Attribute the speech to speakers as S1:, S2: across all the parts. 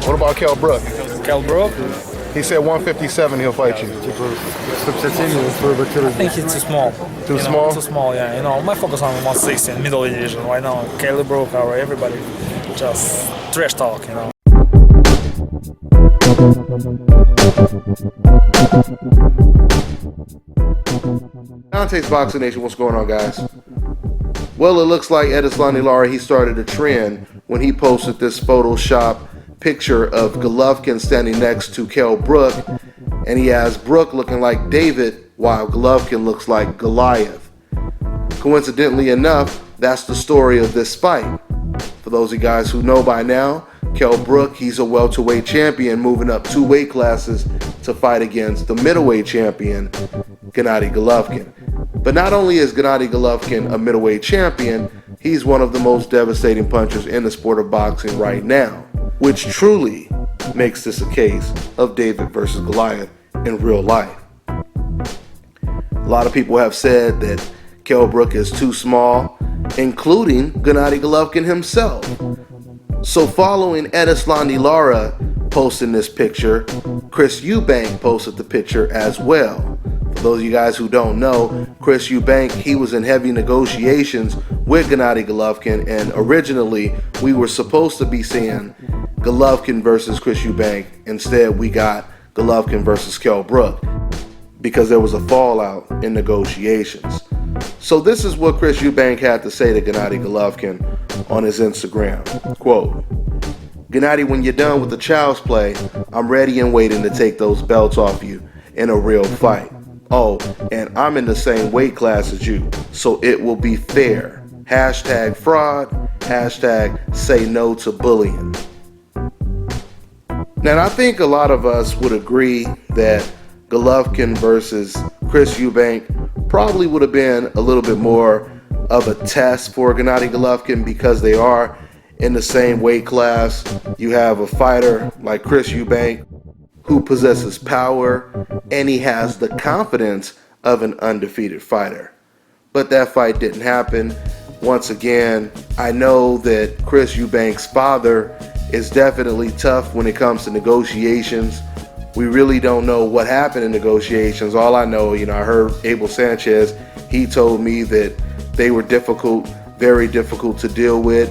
S1: What about Kell Brook?
S2: Kell Brook?
S1: He said 157 he'll fight you.
S2: I think it's too small.
S1: Too small?
S2: Too small, yeah. You know, my focus on 160 in middle division right now. Kell Brook, everybody just trash talk, you know.
S1: DONTAE'S Boxing Nation, what's going on, guys? Well, it looks like Erislandy Lara, he started a trend when he posted this Photoshop picture of Golovkin standing next to Kell Brook, and he has Brook looking like David while Golovkin looks like Goliath. Coincidentally enough, that's the story of this fight. For those of you guys who know by now, Kell Brook, he's a welterweight champion moving up 2 weight classes to fight against the middleweight champion, Gennady Golovkin. But not only is Gennady Golovkin a middleweight champion, he's one of the most devastating punchers in the sport of boxing right now, which truly makes this a case of David versus Goliath in real life. A lot of people have said that Kell Brook is too small, including Gennady Golovkin himself. So following Erislandy Lara posting this picture, Chris Eubank posted the picture as well. For those of you guys who don't know, Chris Eubank, he was in heavy negotiations with Gennady Golovkin, and originally we were supposed to be seeing Golovkin versus Chris Eubank. Instead, we got Golovkin versus Kell Brook because there was a fallout in negotiations. So this is what Chris Eubank had to say to Gennady Golovkin on his Instagram. Quote, "Gennady, when you're done with the child's play, I'm ready and waiting to take those belts off you in a real fight. Oh, and I'm in the same weight class as you, so it will be fair. Hashtag fraud, hashtag say no to bullying." Now, I think a lot of us would agree that Golovkin versus Chris Eubank probably would have been a little bit more of a test for Gennady Golovkin because they are in the same weight class. You have a fighter like Chris Eubank who possesses power, and he has the confidence of an undefeated fighter. But that fight didn't happen. Once again, I know that Chris Eubank's father is definitely tough when it comes to negotiations. We really don't know what happened in negotiations. All I know, I heard Abel Sanchez, he told me that they were difficult, very difficult to deal with.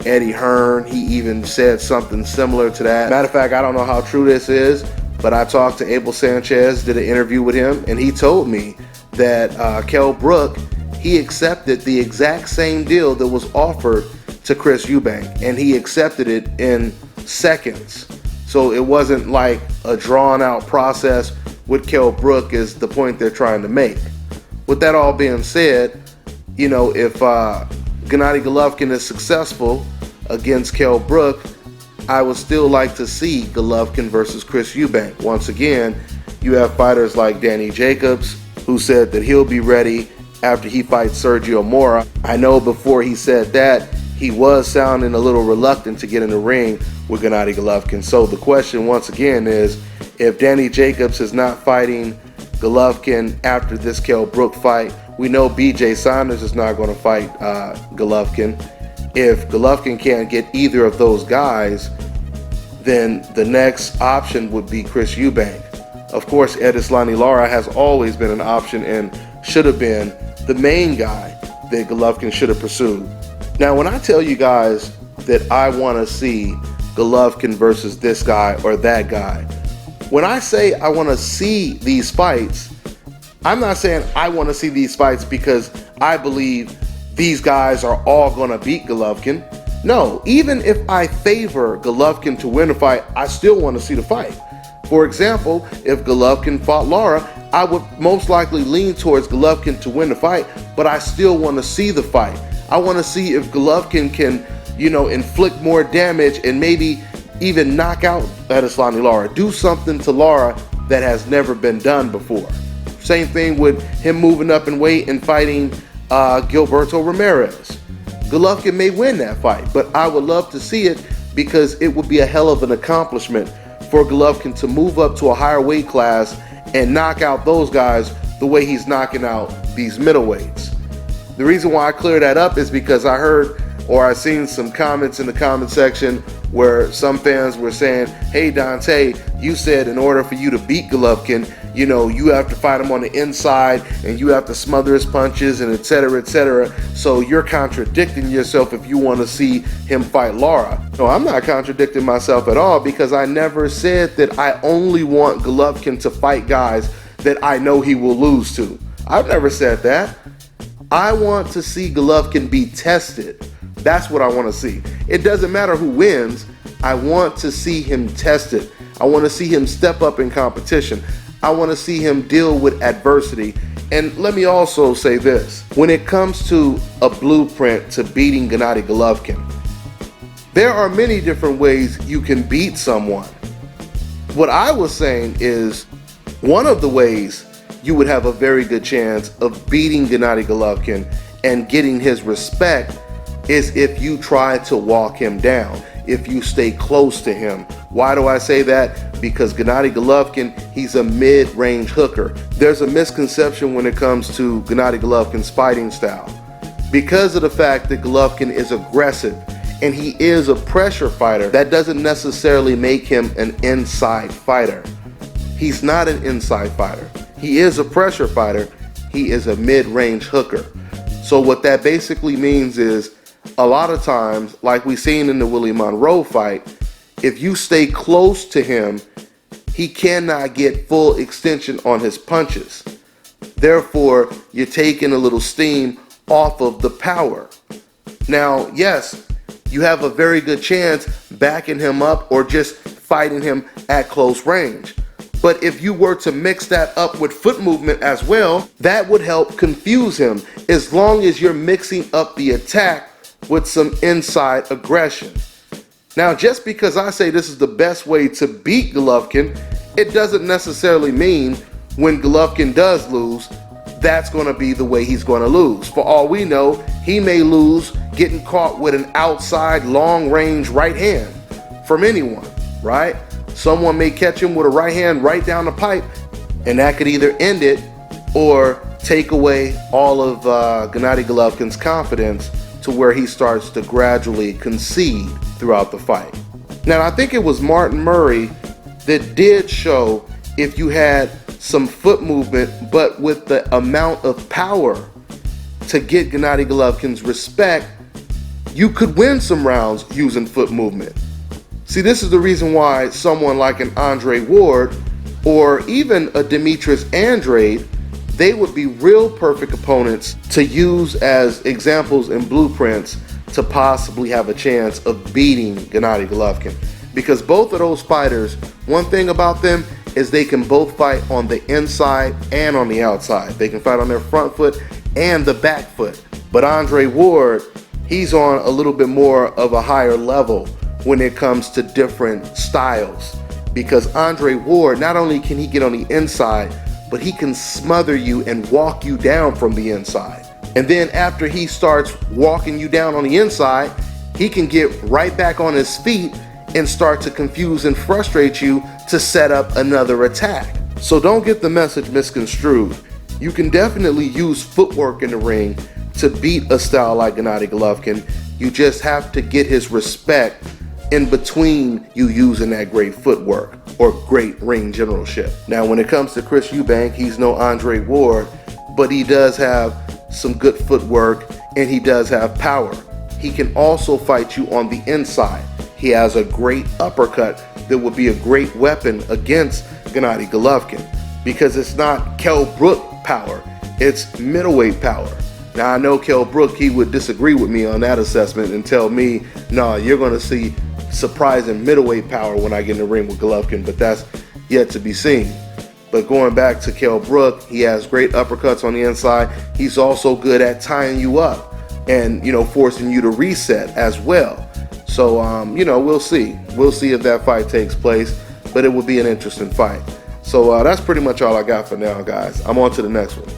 S1: Eddie Hearn, he even said something similar to that. Matter of fact, I don't know how true this is, but I talked to Abel Sanchez, did an interview with him, and he told me that Kell Brook, he accepted the exact same deal that was offered to Chris Eubank, and he accepted it in seconds. So it wasn't like a drawn out process with Kell Brook is the point they're trying to make. With that all being said, if Gennady Golovkin is successful against Kell Brook, I would still like to see Golovkin versus Chris Eubank. Once again, you have fighters like Danny Jacobs, who said that he'll be ready after he fights Sergio Mora. I know before he said that, he was sounding a little reluctant to get in the ring with Gennady Golovkin. So the question once again is, if Danny Jacobs is not fighting Golovkin after this Kell Brook fight, we know BJ Saunders is not going to fight Golovkin. If Golovkin can't get either of those guys, then the next option would be Chris Eubank. Of course, Erislandy Lara has always been an option and should have been the main guy that Golovkin should have pursued. Now, when I tell you guys that I want to see Golovkin versus this guy or that guy, when I say I want to see these fights, I'm not saying I want to see these fights because I believe these guys are all going to beat Golovkin. No, even if I favor Golovkin to win a fight, I still want to see the fight. For example, if Golovkin fought Lara, I would most likely lean towards Golovkin to win the fight, but I still want to see the fight. I want to see if Golovkin can, inflict more damage and maybe even knock out Erislandy Lara. Do something to Lara that has never been done before. Same thing with him moving up in weight and fighting Gilberto Ramirez. Golovkin may win that fight, but I would love to see it because it would be a hell of an accomplishment for Golovkin to move up to a higher weight class and knock out those guys the way he's knocking out these middleweights. The reason why I clear that up is because I heard or I seen some comments in the comment section where some fans were saying, hey Dante, you said in order for you to beat Golovkin, you know, you have to fight him on the inside and you have to smother his punches and etc., etc. So you're contradicting yourself if you want to see him fight Lara. No, I'm not contradicting myself at all, because I never said that I only want Golovkin to fight guys that I know he will lose to. I've never said that. I want to see Golovkin be tested. That's what I want to see. It doesn't matter who wins. I want to see him tested. I want to see him step up in competition. I want to see him deal with adversity. And let me also say this. When it comes to a blueprint to beating Gennady Golovkin, there are many different ways you can beat someone. What I was saying is one of the ways you would have a very good chance of beating Gennady Golovkin and getting his respect is if you try to walk him down, if you stay close to him. Why do I say that? Because Gennady Golovkin, he's a mid-range hooker. There's a misconception when it comes to Gennady Golovkin's fighting style. Because of the fact that Golovkin is aggressive and he is a pressure fighter, that doesn't necessarily make him an inside fighter. He's not an inside fighter. He is a pressure fighter. He is a mid-range hooker. So what that basically means is, a lot of times, like we seen in the Willie Monroe fight, if you stay close to him, he cannot get full extension on his punches. Therefore, you're taking a little steam off of the power. Now, yes, you have a very good chance backing him up or just fighting him at close range. But if you were to mix that up with foot movement as well, that would help confuse him, as long as you're mixing up the attack with some inside aggression. Now, just because I say this is the best way to beat Golovkin, it doesn't necessarily mean when Golovkin does lose, that's going to be the way he's going to lose. For all we know, he may lose getting caught with an outside long-range right hand from anyone, right? Someone may catch him with a right hand right down the pipe, and that could either end it or take away all of Gennady Golovkin's confidence to where he starts to gradually concede throughout the fight. Now, I think it was Martin Murray that did show if you had some foot movement, but with the amount of power to get Gennady Golovkin's respect, you could win some rounds using foot movement. See, this is the reason why someone like an Andre Ward or even a Demetrius Andrade, they would be real perfect opponents to use as examples and blueprints to possibly have a chance of beating Gennady Golovkin. Because both of those fighters, one thing about them is they can both fight on the inside and on the outside. They can fight on their front foot and the back foot. But Andre Ward, he's on a little bit more of a higher level when it comes to different styles. Because Andre Ward, not only can he get on the inside, but he can smother you and walk you down from the inside. And then after he starts walking you down on the inside, he can get right back on his feet and start to confuse and frustrate you to set up another attack. So don't get the message misconstrued. You can definitely use footwork in the ring to beat a style like Gennady Golovkin. You just have to get his respect in between you using that great footwork or great ring generalship. Now, when it comes to Chris Eubank, he's no Andre Ward, but he does have some good footwork and he does have power. He can also fight you on the inside. He has a great uppercut that would be a great weapon against Gennady Golovkin, because it's not Kell Brook power, it's middleweight power. Now, I know Kell Brook, he would disagree with me on that assessment and tell me, no, you're going to see surprising middleweight power when I get in the ring with Golovkin, but that's yet to be seen. But going back to Kell Brook, he has great uppercuts on the inside. He's also good at tying you up and, forcing you to reset as well. So, we'll see. We'll see if that fight takes place, but it would be an interesting fight. So that's pretty much all I got for now, guys. I'm on to the next one.